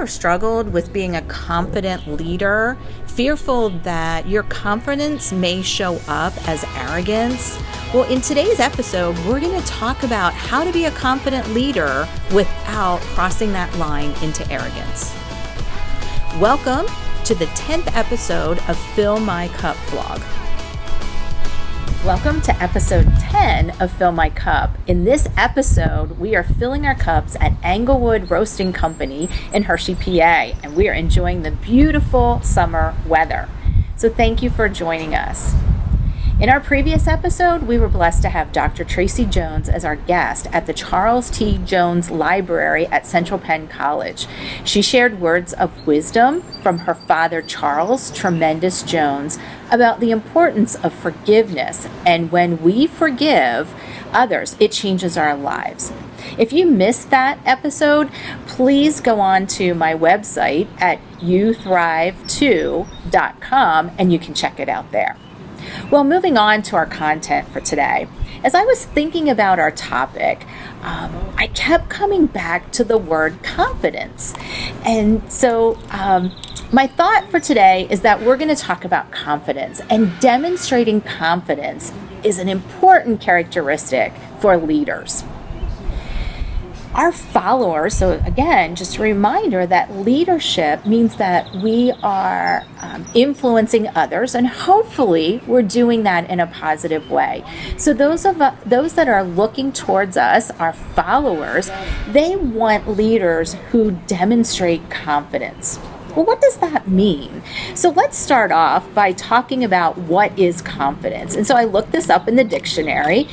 ever struggled with being a confident leader, fearful that your confidence may show up as arrogance? Well, in today's episode, we're going to talk about how to be a confident leader without crossing that line into arrogance. Welcome to the 10th episode of Fill My Cup vlog. Welcome to episode 10 of Fill My Cup. In this episode, we are filling our cups at Englewood Roasting Company in Hershey, PA, and we are enjoying the beautiful summer weather. So thank you for joining us. In our previous episode, we were blessed to have Dr. Tracy Jones as our guest at the Charles T. Jones Library at Central Penn College. She shared words of wisdom from her father, Charles Tremendous Jones, about the importance of forgiveness. And when we forgive others, it changes our lives. If you missed that episode, please go on to my website at youthrive2.com and you can check it out there. Well, moving on to our content for today. As I was thinking about our topic, I kept coming back to the word confidence. And so my thought for today is that we're going to talk about confidence, and demonstrating confidence is an important characteristic for leaders. Our followers, so again, just a reminder that leadership means that we are influencing others, and hopefully we're doing that in a positive way. So those that are looking towards us, our followers, they want leaders who demonstrate confidence. Well, what does that mean? So let's start off by talking about what is confidence. And so I looked this up in the dictionary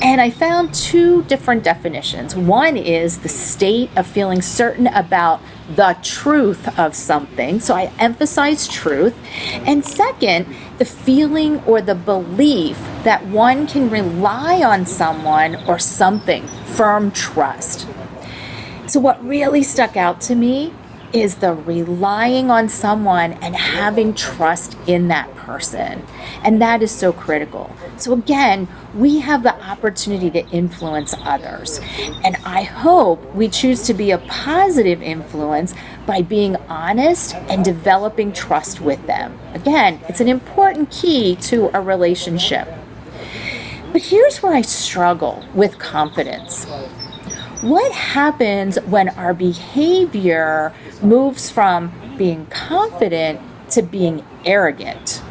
and I found two different definitions. One is the state of feeling certain about the truth of something. So I emphasize truth. And second, the feeling or the belief that one can rely on someone or something, firm trust. So what really stuck out to me is the relying on someone and having trust in that person. And that is so critical. So again, we have the opportunity to influence others. And I hope we choose to be a positive influence by being honest and developing trust with them. Again, it's an important key to a relationship. But here's where I struggle with confidence. What happens when our behavior moves from being confident to being arrogant?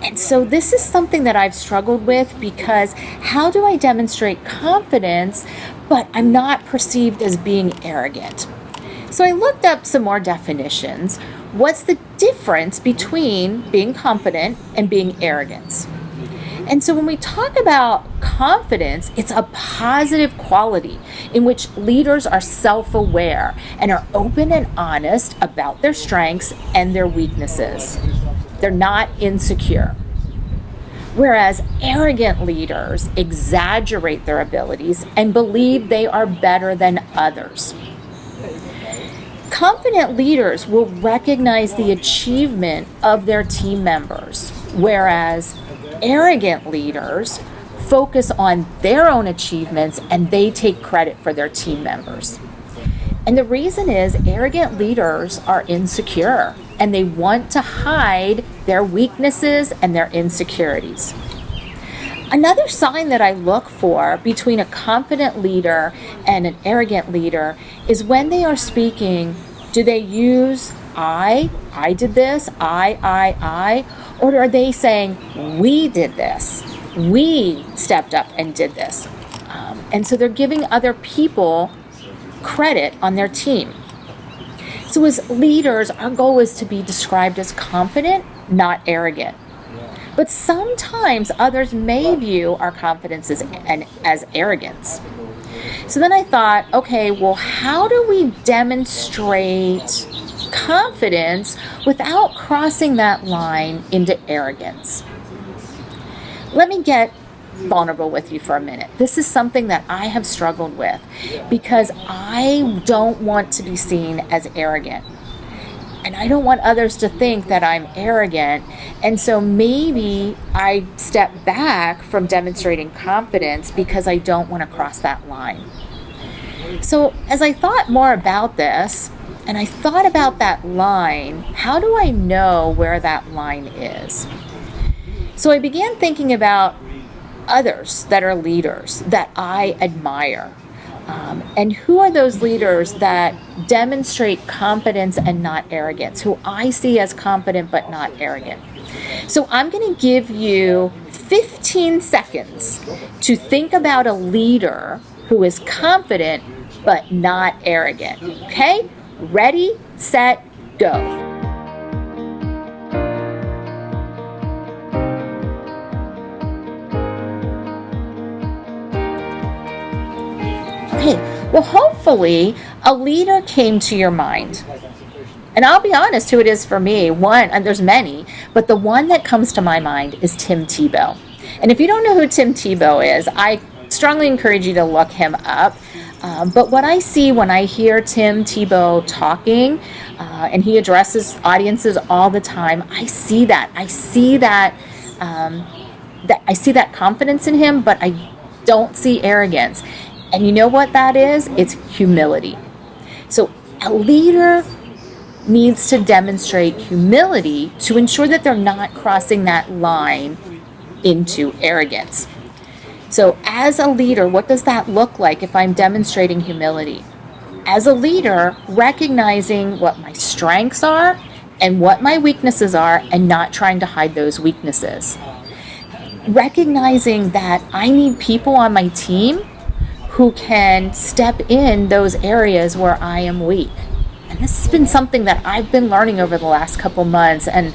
And so this is something that I've struggled with, because how do I demonstrate confidence, but I'm not perceived as being arrogant? So I looked up some more definitions. What's the difference between being confident and being arrogant? And so when we talk about confidence, it's a positive quality in which leaders are self-aware and are open and honest about their strengths and their weaknesses. They're not insecure. Whereas arrogant leaders exaggerate their abilities and believe they are better than others. Confident leaders will recognize the achievement of their team members, whereas arrogant leaders focus on their own achievements and they take credit for their team members. And the reason is arrogant leaders are insecure and they want to hide their weaknesses and their insecurities. Another sign that I look for between a confident leader and an arrogant leader is when they are speaking, do they use I did this, I, or are they saying, we did this, we stepped up and did this? And so they're giving other people credit on their team. So as leaders, our goal is to be described as confident, not arrogant. But sometimes others may view our confidence as arrogance. So then I thought, okay, well, how do we demonstrate confidence without crossing that line into arrogance? Let me get vulnerable with you for a minute. This is something that I have struggled with because I don't want to be seen as arrogant. And I don't want others to think that I'm arrogant. And so maybe I step back from demonstrating confidence because I don't want to cross that line. So as I thought more about this, And I thought about that line. How do I know where that line is? So I began thinking about others that are leaders that I admire. And who are those leaders that demonstrate confidence and not arrogance, who I see as confident but not arrogant? So I'm going to give you 15 seconds to think about a leader who is confident but not arrogant. Okay? Ready, set, go. Okay, well, hopefully a leader came to your mind. And I'll be honest who it is for me. One, and there's many, but the one that comes to my mind is Tim Tebow. And if you don't know who Tim Tebow is, I strongly encourage you to look him up. But what I see when I hear Tim Tebow talking, and he addresses audiences all the time, I see that. I see that confidence in him, but I don't see arrogance. And you know what that is? It's humility. So a leader needs to demonstrate humility to ensure that they're not crossing that line into arrogance. So as a leader, what does that look like if I'm demonstrating humility? As a leader, recognizing what my strengths are and what my weaknesses are and not trying to hide those weaknesses. Recognizing that I need people on my team who can step in those areas where I am weak. And this has been something that I've been learning over the last couple months and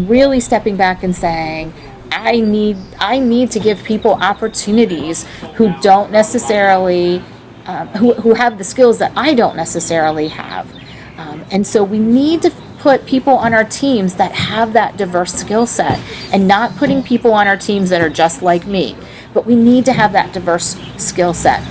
really stepping back and saying, I need to give people opportunities who don't necessarily, who have the skills that I don't necessarily have. And so we need to put people on our teams that have that diverse skill set and not putting people on our teams that are just like me. But we need to have that diverse skill set.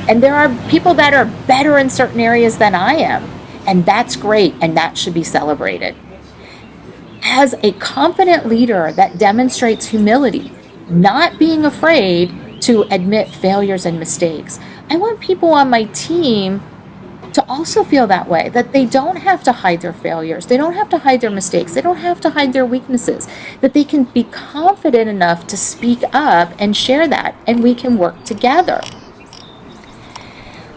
And there are people that are better in certain areas than I am. And that's great, and that should be celebrated. As a confident leader that demonstrates humility, not being afraid to admit failures and mistakes, I want people on my team to also feel that way, that they don't have to hide their failures, they don't have to hide their mistakes, they don't have to hide their weaknesses, that they can be confident enough to speak up and share that, and we can work together.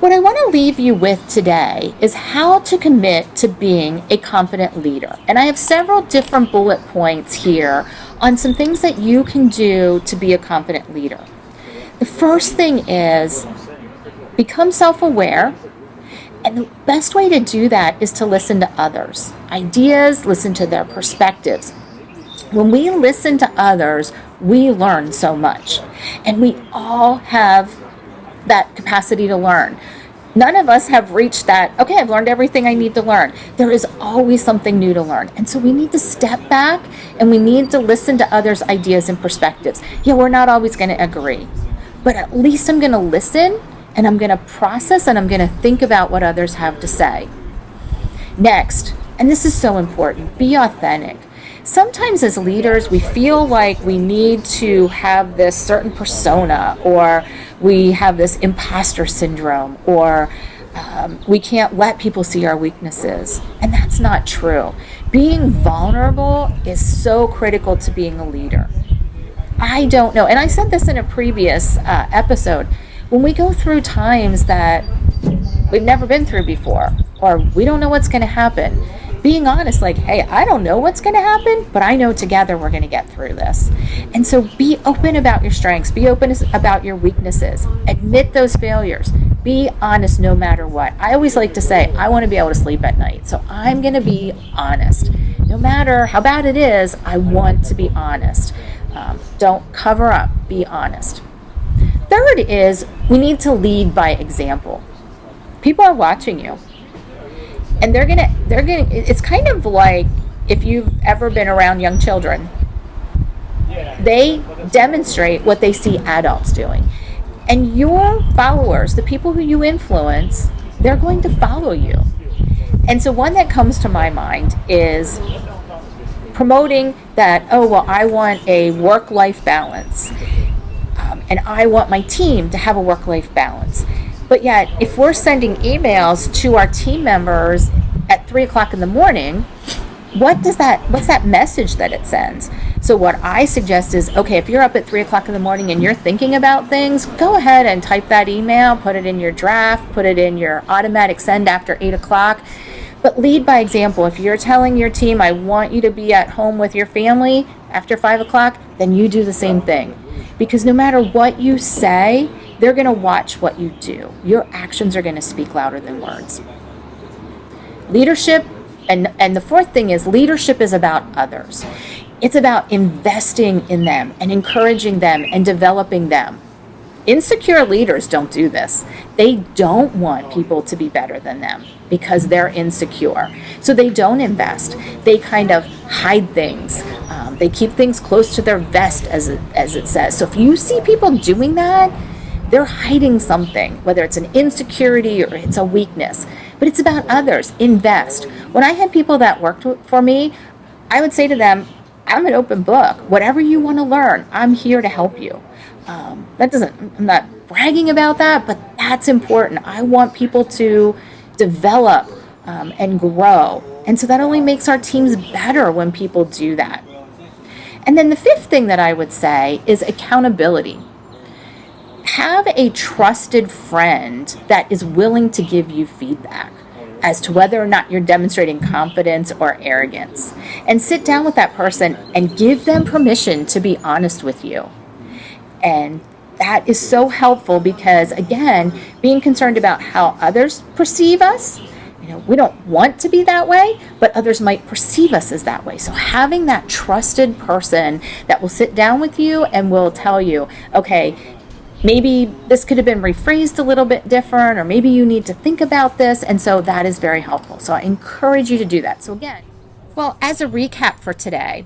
What I want to leave you with today is how to commit to being a confident leader. And I have several different bullet points here on some things that you can do to be a confident leader. The first thing is become self-aware. And the best way to do that is to listen to others' ideas, listen to their perspectives. When we listen to others, we learn so much. And we all have that capacity to learn. None of us have reached that, okay, I've learned everything I need to learn. There is always something new to learn. And so we need to step back and we need to listen to others' ideas and perspectives. Yeah, we're not always going to agree, but at least I'm going to listen and I'm going to process and I'm going to think about what others have to say. Next, and this is so important, be authentic. Sometimes as leaders, we feel like we need to have this certain persona, or we have this imposter syndrome, or we can't let people see our weaknesses. And that's not true. Being vulnerable is so critical to being a leader. I don't know, and I said this in a previous episode, when we go through times that we've never been through before, or we don't know what's going to happen, being honest, like, hey, I don't know what's going to happen, but I know together we're going to get through this. And so be open about your strengths. Be open about your weaknesses. Admit those failures. Be honest no matter what. I always like to say, I want to be able to sleep at night. So I'm going to be honest. No matter how bad it is, I want to be honest. Don't cover up. Be honest. Third is we need to lead by example. People are watching you. And they're gonna, it's kind of like if you've ever been around young children, they demonstrate what they see adults doing. And your followers, the people who you influence, they're going to follow you. And so one that comes to my mind is promoting that, oh, well, I want a work-life balance. And I want my team to have a work-life balance. But yet, if we're sending emails to our team members at 3 o'clock in the morning, what's that message that it sends? So what I suggest is, okay, if you're up at 3 o'clock in the morning and you're thinking about things, go ahead and type that email, put it in your draft, put it in your automatic send after 8 o'clock. But lead by example. If you're telling your team, I want you to be at home with your family after 5 o'clock, then you do the same thing. Because no matter what you say, they're going to watch what you do. Your actions are going to speak louder than words. Leadership, and the fourth thing is, leadership is about others. It's about investing in them and encouraging them and developing them. Insecure leaders don't do this. They don't want people to be better than them because they're insecure. So they don't invest. They kind of hide things. They keep things close to their vest, as it says. So if you see people doing that, they're hiding something, whether it's an insecurity or it's a weakness. But it's about others. Invest. When I had people that worked for me, I would say to them, I'm an open book. Whatever you want to learn, I'm here to help you. I'm not bragging about that, but that's important. I want people to develop and grow. And so that only makes our teams better when people do that. And then the fifth thing that I would say is accountability. Have a trusted friend that is willing to give you feedback as to whether or not you're demonstrating confidence or arrogance. And sit down with that person and give them permission to be honest with you. And that is so helpful because, again, being concerned about how others perceive us, we don't want to be that way, but others might perceive us as that way. So having that trusted person that will sit down with you and will tell you, okay, maybe this could have been rephrased a little bit different, or maybe you need to think about this. And so that is very helpful. So I encourage you to do that. So again, well, as a recap for today,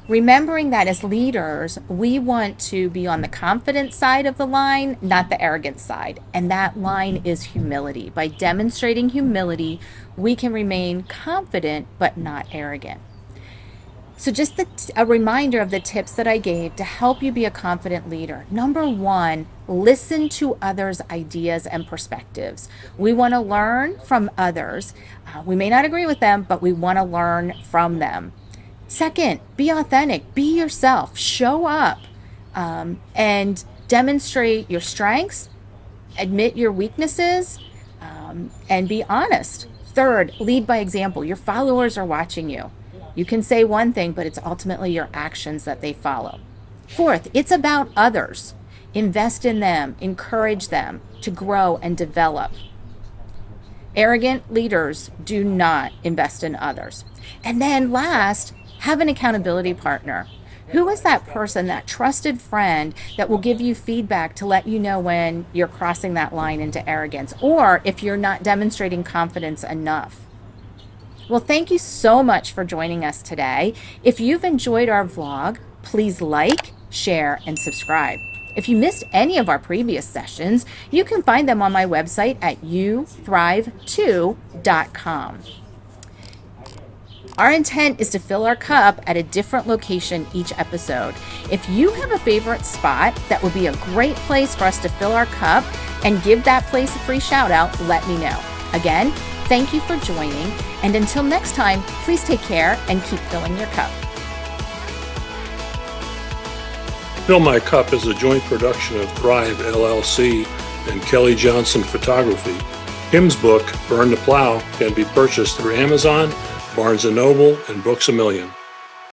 remembering that as leaders, we want to be on the confident side of the line, not the arrogant side. And that line is humility. By demonstrating humility, we can remain confident but not arrogant. So just a reminder of the tips that I gave to help you be a confident leader. Number one, listen to others' ideas and perspectives. We want to learn from others. We may not agree with them, but we want to learn from them. Second, be authentic, be yourself, show up, and demonstrate your strengths, admit your weaknesses, and be honest. Third, lead by example. Your followers are watching you. You can say one thing, but it's ultimately your actions that they follow. Fourth, it's about others. Invest in them, encourage them to grow and develop. Arrogant leaders do not invest in others. And then last, have an accountability partner. Who is that person, that trusted friend that will give you feedback to let you know when you're crossing that line into arrogance, or if you're not demonstrating confidence enough? Well, thank you so much for joining us today. If you've enjoyed our vlog, please like, share, and subscribe. If you missed any of our previous sessions, you can find them on my website at youthrive2.com. Our intent is to fill our cup at a different location each episode. If you have a favorite spot that would be a great place for us to fill our cup and give that place a free shout out, let me know. Again, thank you for joining, and until next time, please take care and keep filling your cup. Fill My Cup is a joint production of Thrive LLC and Kelly Johnson Photography. Kim's book, Burn the Plow, can be purchased through Amazon, Barnes & Noble, and Books A Million.